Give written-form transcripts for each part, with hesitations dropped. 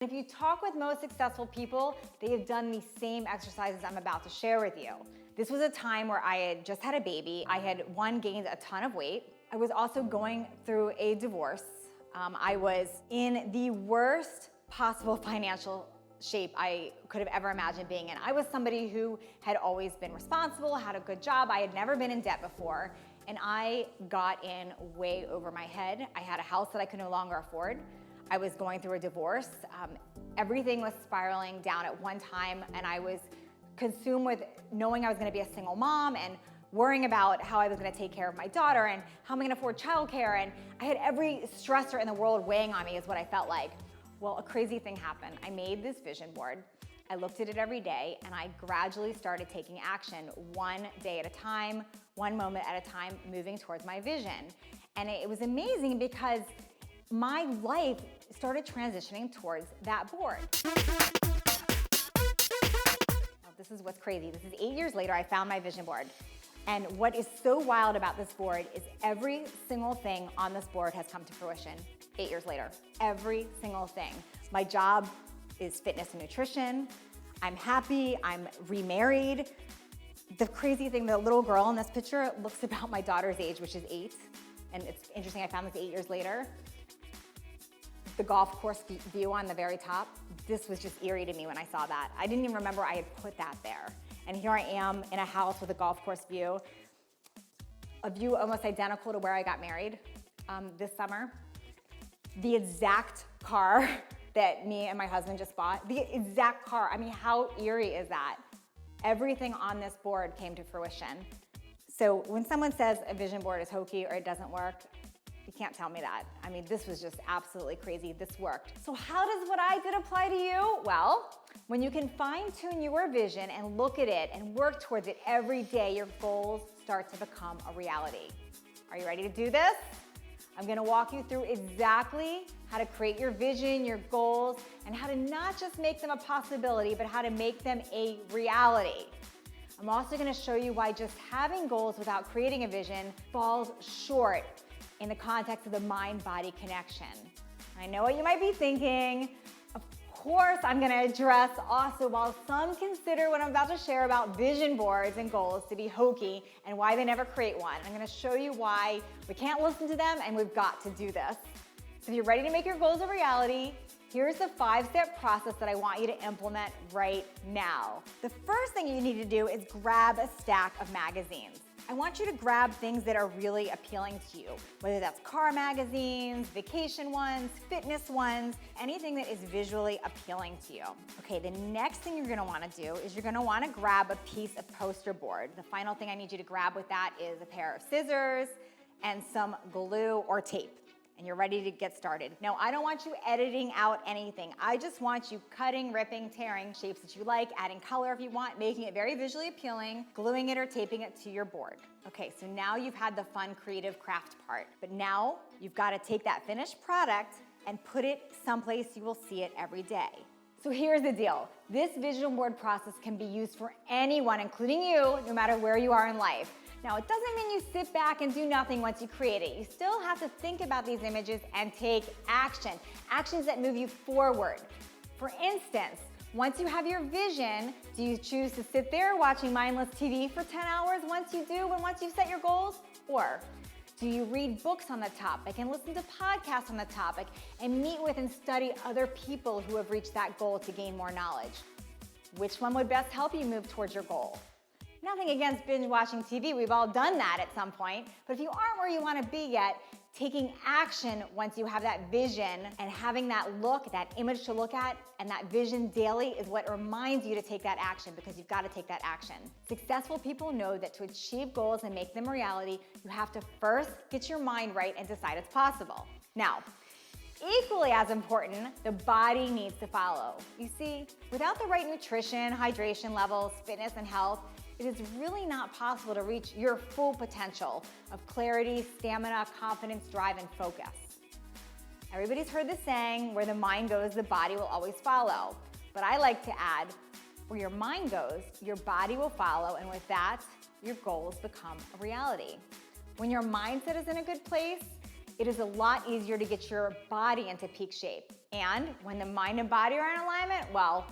If you talk with most successful people, they have done the same exercises I'm about to share with you. This was a time where I had just had a baby. I had gained a ton of weight. I was also going through a divorce. I was in the worst possible financial shape I could have ever imagined being in. I was somebody who had always been responsible, had a good job. I had never been in debt before, and I got in way over my head. I had a house that I could no longer afford. I was going through a divorce. Everything was spiraling down at one time, and I was consumed with knowing I was gonna be a single mom and worrying about how I was gonna take care of my daughter and how am I gonna afford childcare, and I had every stressor in the world weighing on me is what I felt like. Well, a crazy thing happened. I made this vision board. I looked at it every day, and I gradually started taking action one day at a time, one moment at a time, moving towards my vision. And it was amazing because my life started transitioning towards that board. Now, this is what's crazy. This is 8 years later, I found my vision board. And what is so wild about this board is every single thing on this board has come to fruition 8 years later. Every single thing. My job is fitness and nutrition. I'm happy, I'm remarried. The crazy thing, the little girl in this picture looks about my daughter's age, which is 8. And it's interesting, I found this 8 years later. The golf course view on the very top, this was just eerie to me when I saw that. I didn't even remember I had put that there. And here I am in a house with a golf course view, a view almost identical to where I got married this summer. The exact car that me and my husband just bought, the exact car. I mean, how eerie is that? Everything on this board came to fruition. So when someone says a vision board is hokey or it doesn't work, you can't tell me that. I mean, this was just absolutely crazy. This worked. So how does what I did apply to you? Well, when you can fine-tune your vision and look at it and work towards it every day, your goals start to become a reality. Are you ready to do this? I'm gonna walk you through exactly how to create your vision, your goals, and how to not just make them a possibility, but how to make them a reality. I'm also gonna show you why just having goals without creating a vision falls short in the context of the mind-body connection. I know what you might be thinking. Of course, I'm gonna address also while some consider what I'm about to share about vision boards and goals to be hokey and why they never create one. I'm gonna show you why we can't listen to them and we've got to do this. So if you're ready to make your goals a reality, here's the 5-step process that I want you to implement right now. The first thing you need to do is grab a stack of magazines. I want you to grab things that are really appealing to you, whether that's car magazines, vacation ones, fitness ones, anything that is visually appealing to you. Okay, the next thing you're gonna wanna do is you're gonna wanna grab a piece of poster board. The final thing I need you to grab with that is a pair of scissors and some glue or tape. And you're ready to get started. Now, I don't want you editing out anything. I just want you cutting, ripping, tearing shapes that you like, adding color if you want, making it very visually appealing, gluing it or taping it to your board. Okay, so now you've had the fun, creative craft part, but now you've got to take that finished product and put it someplace you will see it every day. So here's the deal. This vision board process can be used for anyone, including you, no matter where you are in life. Now, it doesn't mean you sit back and do nothing once you create it. You still have to think about these images and take action, actions that move you forward. For instance, once you have your vision, do you choose to sit there watching mindless TV for 10 hours once you do and once you've set your goals? Or do you read books on the topic and listen to podcasts on the topic and meet with and study other people who have reached that goal to gain more knowledge? Which one would best help you move towards your goal? Nothing against binge watching TV, we've all done that at some point, but if you aren't where you want to be yet, taking action once you have that vision and having that look, that image to look at, and that vision daily is what reminds you to take that action because you've got to take that action. Successful people know that to achieve goals and make them a reality, you have to first get your mind right and decide it's possible. Now, equally as important, the body needs to follow. You see, without the right nutrition, hydration levels, fitness, and health, it is really not possible to reach your full potential of clarity, stamina, confidence, drive, and focus. Everybody's heard the saying, where the mind goes, the body will always follow. But I like to add, where your mind goes, your body will follow, and with that, your goals become a reality. When your mindset is in a good place, it is a lot easier to get your body into peak shape. And when the mind and body are in alignment, well,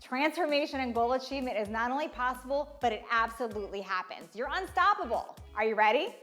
transformation and goal achievement is not only possible, but it absolutely happens. You're unstoppable. Are you ready?